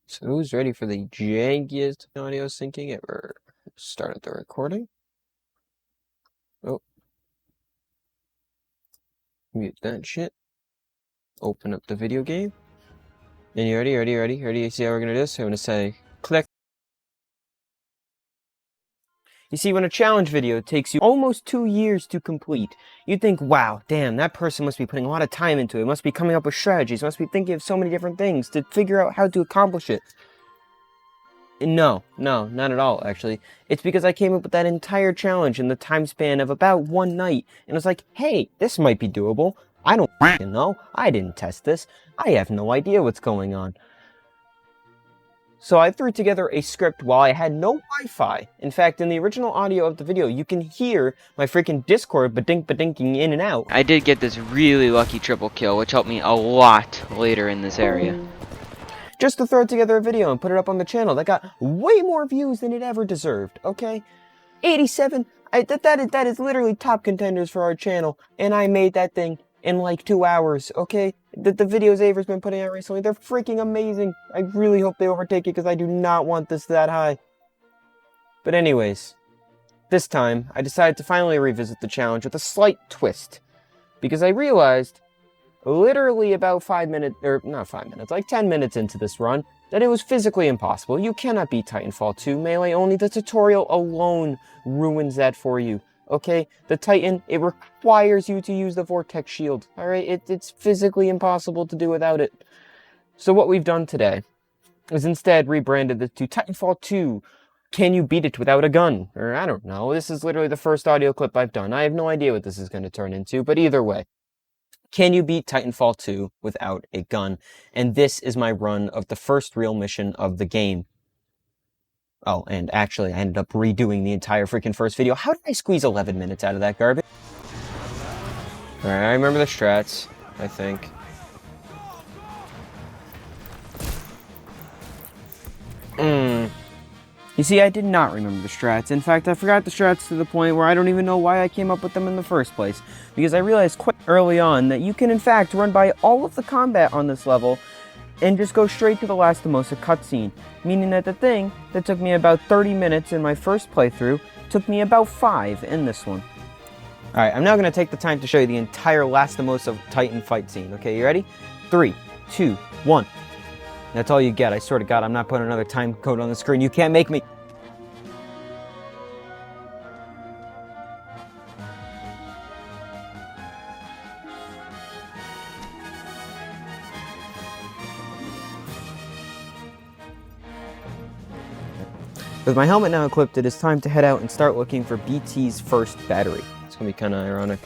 So who's ready for the jankiest audio syncing ever? Started the recording. Oh. Mute that shit. Open up the video game. And you ready? You see how we're gonna do this? I'm gonna say, click. You see, when a challenge video takes you almost 2 years to complete, you think, wow, damn, that person must be putting a lot of time into it, must be coming up with strategies, must be thinking of so many different things to figure out how to accomplish it. No, not at all, actually. It's because I came up with that entire challenge in the time span of about one night, and I was like, hey, this might be doable. I don't f***ing know. I didn't test this. I have no idea what's going on. So I threw together a script while I had no Wi-Fi. In fact, in the original audio of the video, you can hear my freaking Discord badinking in and out. I did get this really lucky triple kill, which helped me a lot later in this area. Just to throw together a video and put it up on the channel that got way more views than it ever deserved, okay? 87, that is literally top contenders for our channel, and I made that thing in like 2 hours, okay? The videos Ava's been putting out recently, they're freaking amazing. I really hope they overtake it because I do not want this that high. But anyways, this time, I decided to finally revisit the challenge with a slight twist. Because I realized, literally about 5 minutes, or not 5 minutes, like 10 minutes into this run, that it was physically impossible. You cannot beat Titanfall 2 melee only. The tutorial alone ruins that for you. Okay, the Titan, it requires you to use the Vortex Shield. Alright, it's physically impossible to do without it. So what we've done today is instead rebranded this to Titanfall 2. Can you beat it without a gun? Or I don't know. This is literally the first audio clip I've done. I have no idea what this is going to turn into, but either way. Can you beat Titanfall 2 without a gun? And this is my run of the first real mission of the game. Oh, and actually, I ended up redoing the entire freaking first video. How did I squeeze 11 minutes out of that garbage? Alright, I remember the strats, I think. You see, I did not remember the strats. In fact, I forgot the strats to the point where I don't even know why I came up with them in the first place. Because I realized quite early on that you can in fact run by all of the combat on this level and just go straight to the Lastimosa cutscene. Meaning that the thing that took me about 30 minutes in my first playthrough took me about 5 in this one. Alright, I'm now going to take the time to show you the entire Lastimosa Titan fight scene. Okay, you ready? 3, 2, 1. That's all you get. I swear to God, I'm not putting another time code on the screen. You can't make me. With my helmet now equipped, it is time to head out and start looking for BT's first battery. It's going to be kind of ironic.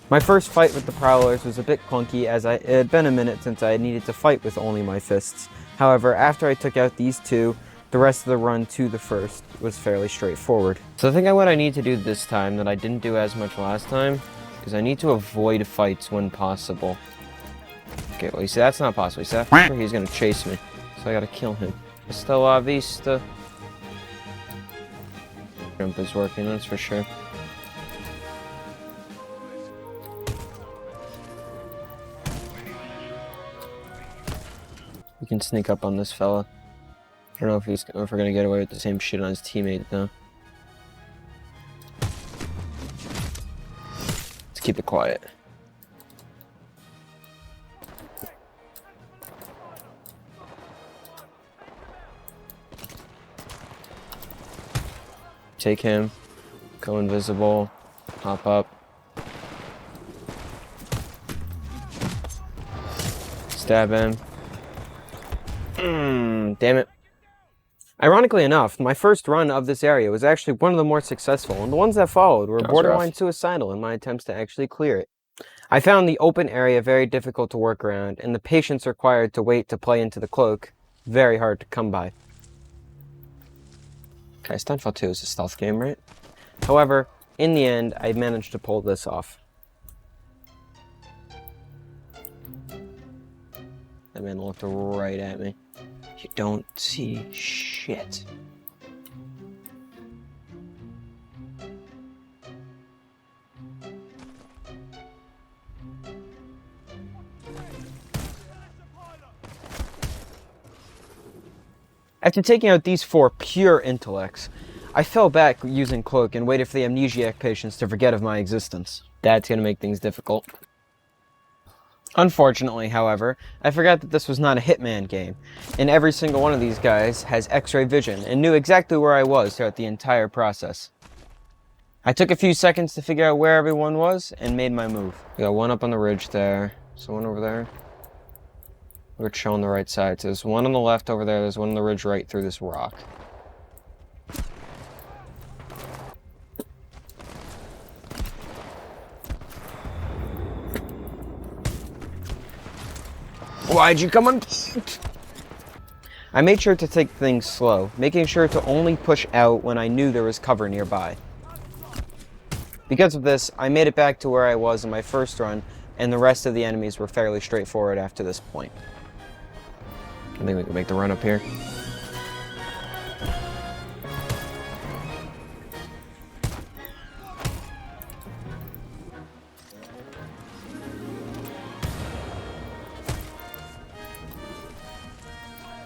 My first fight with the Prowlers was a bit clunky as it had been a minute since I had needed to fight with only my fists. However, after I took out these two, the rest of the run to the first was fairly straightforward. So I think what I need to do this time that I didn't do as much last time, because I need to avoid fights when possible. Okay, well you see that's not possible. You see that he's gonna chase me. So I gotta kill him. Hasta la vista. Jump is working, that's for sure. We can sneak up on this fella. I don't know if we're gonna get away with the same shit on his teammate though. Let's keep it quiet. Take him. Go invisible. Hop up. Stab him. Damn it. Ironically enough, my first run of this area was actually one of the more successful, and the ones that followed were borderline suicidal in my attempts to actually clear it. I found the open area very difficult to work around, and the patience required to wait to play into the cloak very hard to come by. Okay, Titanfall 2 is a stealth game, right? However, in the end, I managed to pull this off. That man looked right at me. You don't see shit. After taking out these 4 pure intellects, I fell back using cloak and waited for the amnesiac patients to forget of my existence. That's gonna make things difficult. Unfortunately, however, I forgot that this was not a Hitman game, and every single one of these guys has X-ray vision and knew exactly where I was throughout the entire process. I took a few seconds to figure out where everyone was and made my move. We got one up on the ridge there, so one over there. We're showing the right side, so there's one on the left over there, there's one on the ridge right through this rock. Why'd you come on? I made sure to take things slow, making sure to only push out when I knew there was cover nearby. Because of this, I made it back to where I was in my first run, and the rest of the enemies were fairly straightforward after this point. I think we can make the run up here.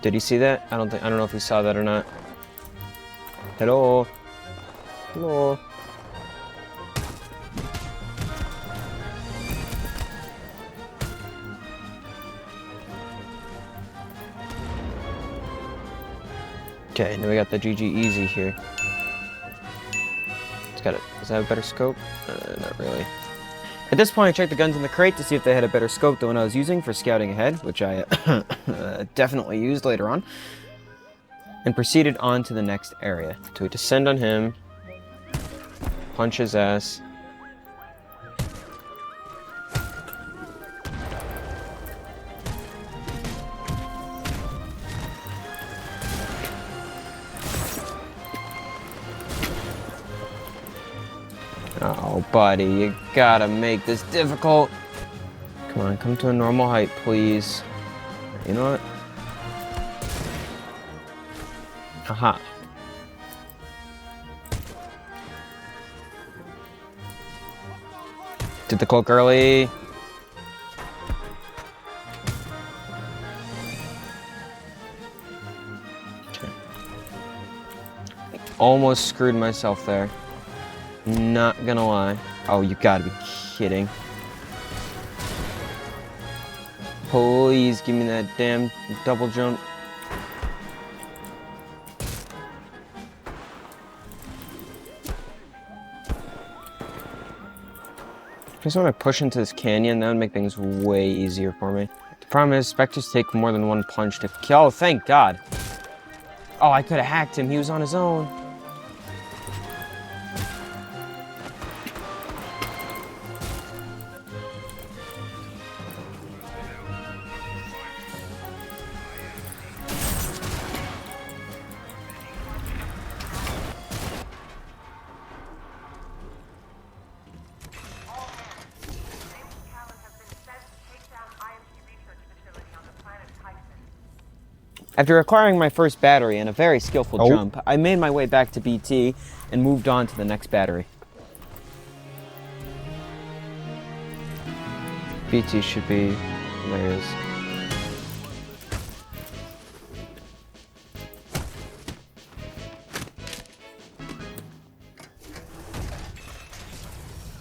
Did he see that? I don't know if he saw that or not. Hello? Hello? Okay, now we got the GG Easy here. It's got it. Does that have a better scope? Not really. At this point, I checked the guns in the crate to see if they had a better scope than what I was using for scouting ahead, which I definitely used later on, and proceeded on to the next area. To descend on him, punch his ass. Oh, buddy, you gotta make this difficult. Come on, come to a normal height, please. You know what? Aha. Did the cloak early. Okay. Almost screwed myself there. Not gonna lie. Oh, you gotta be kidding. Please give me that damn double jump. Just when I push into this canyon, that would make things way easier for me. The problem is, specters take more than one punch to kill. Oh, thank God. Oh, I could have hacked him. He was on his own. After acquiring my first battery and a very skillful jump, I made my way back to BT and moved on to the next battery. BT should be... there it is.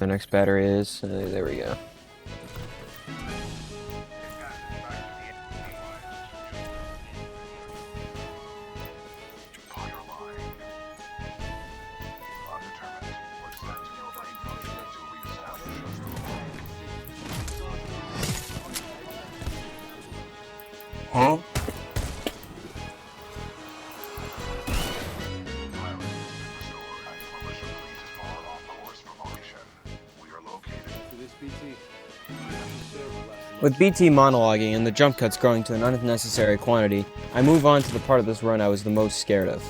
The next battery is... there we go. Huh? With BT monologuing and the jump cuts growing to an unnecessary quantity, I move on to the part of this run I was the most scared of.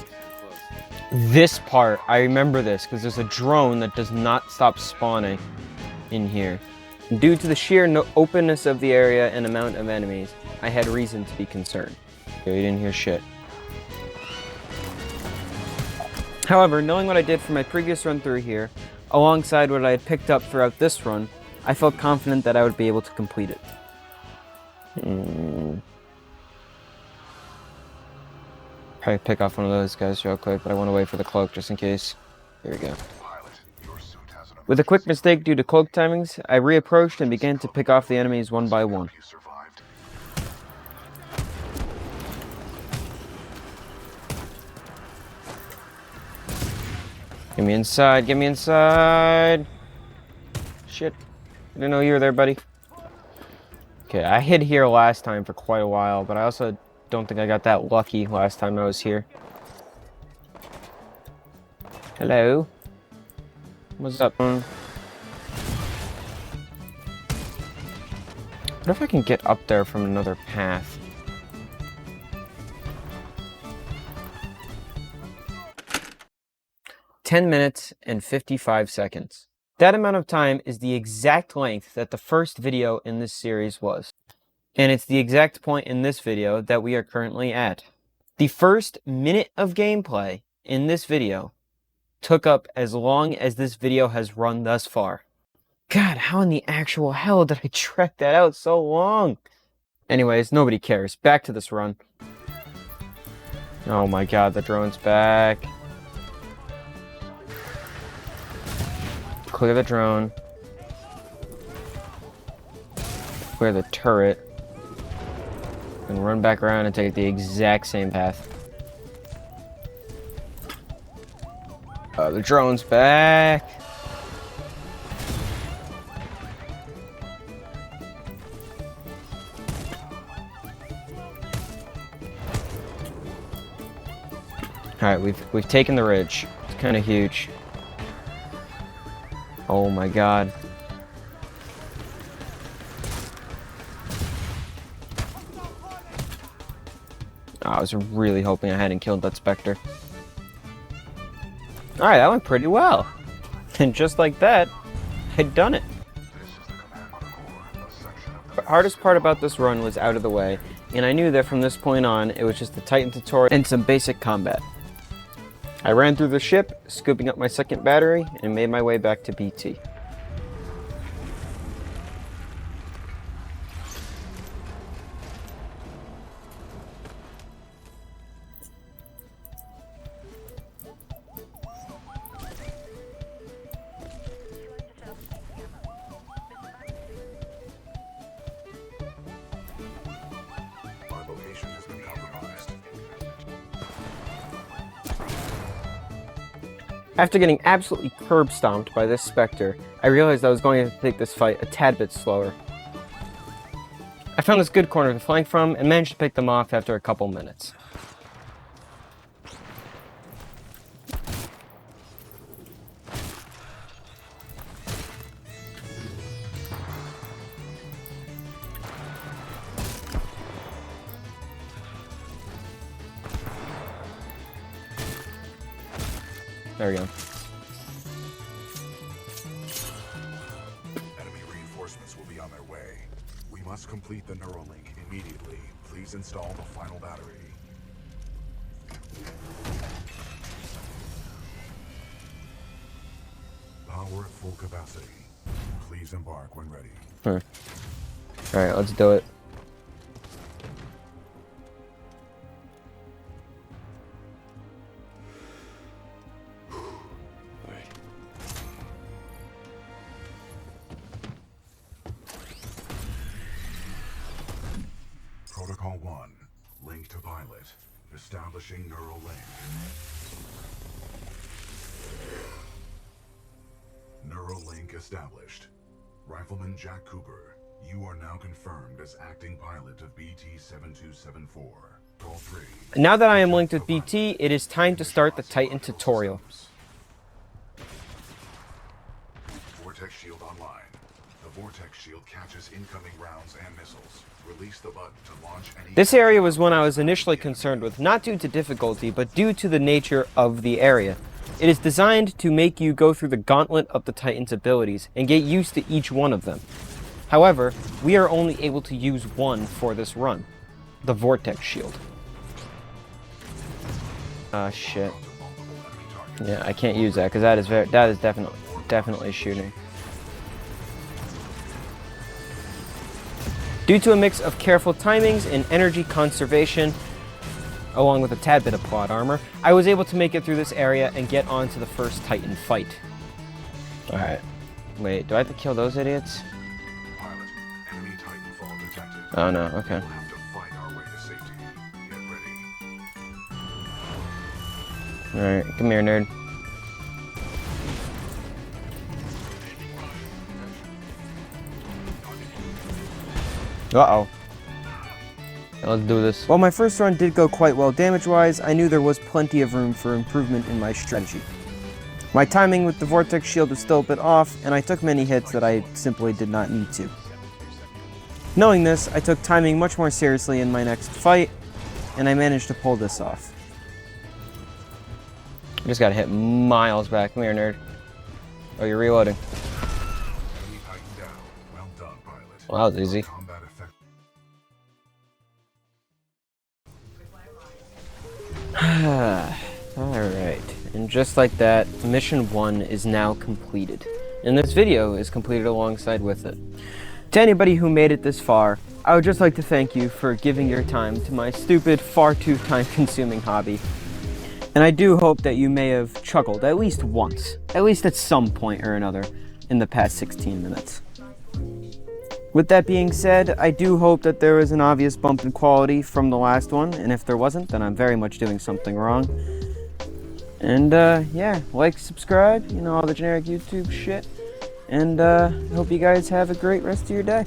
This part, I remember this because there's a drone that does not stop spawning in here. Due to the sheer openness of the area and amount of enemies, I had reason to be concerned. Okay, you didn't hear shit. However, knowing what I did for my previous run through here, alongside what I had picked up throughout this run, I felt confident that I would be able to complete it. Probably pick off one of those guys real quick, but I want to wait for the cloak just in case. Here we go. With a quick mistake due to cloak timings, I reapproached and began to pick off the enemies one by one. Get me inside, get me inside! Shit. I didn't know you were there, buddy. Okay, I hid here last time for quite a while, but I also don't think I got that lucky last time I was here. Hello? What's up? What if I can get up there from another path? "10 minutes and 55 seconds. That amount of time is the exact length that the first video in this series was. And it's the exact point in this video that we are currently at. The first minute of gameplay in this video took up as long as this video has run thus far. God, how in the actual hell did I track that out so long? Anyways, nobody cares. Back to this run. Oh my god, the drone's back. Clear the drone. Clear the turret. And run back around and take the exact same path. The drone's back. Alright, we've taken the ridge. It's kind of huge. Oh my god. Oh, I was really hoping I hadn't killed that Spectre. Alright, that went pretty well. And just like that, I'd done it. The hardest part about this run was out of the way, and I knew that from this point on, it was just the Titan tutorial and some basic combat. I ran through the ship, scooping up my second battery, and made my way back to BT. After getting absolutely curb stomped by this Spectre, I realized I was going to have to take this fight a tad bit slower. I found this good corner to flank from and managed to pick them off after a couple minutes. There we go. Enemy reinforcements will be on their way. We must complete the Neuralink immediately. Please install the final battery. Power at full capacity. Please embark when ready. Alright, let's do it. Protocol 1. Link to pilot. Establishing neural link. Neural link established. Rifleman Jack Cooper, you are now confirmed as acting pilot of BT 7274. Call 3. Now that I am linked with BT, it is time to start the Titan tutorial. Vortex shield online. The vortex shield catches incoming rounds and missiles. Release the button to launch any... This area was one I was initially concerned with, not due to difficulty, but due to the nature of the area. It is designed to make you go through the gauntlet of the Titan's abilities and get used to each one of them. However, we are only able to use one for this run, the vortex shield. Ah, shit. Yeah, I can't use that because that is definitely shooting. Due to a mix of careful timings and energy conservation, along with a tad bit of plot armor, I was able to make it through this area and get onto the first Titan fight. Alright. Wait, do I have to kill those idiots? Pilot, enemy Titanfall detected. Oh no, okay. We'll have to fight our way to safety. Get ready. Alright, come here, nerd. Uh-oh. Let's do this. While my first run did go quite well damage-wise, I knew there was plenty of room for improvement in my strategy. My timing with the Vortex Shield was still a bit off, and I took many hits that I simply did not need to. Knowing this, I took timing much more seriously in my next fight, and I managed to pull this off. I just gotta hit miles back. Come here, nerd. Oh, you're reloading. Enemy Titan down. Well done, pilot. Well, that was easy. Combat effect. Alright, and just like that, Mission 1 is now completed. And this video is completed alongside with it. To anybody who made it this far, I would just like to thank you for giving your time to my stupid, far too time-consuming hobby. And I do hope that you may have chuckled at least once, at least at some point or another, in the past 16 minutes. With that being said, I do hope that there was an obvious bump in quality from the last one, and if there wasn't, then I'm very much doing something wrong. And yeah, like, subscribe, you know, all the generic YouTube shit. And I hope you guys have a great rest of your day.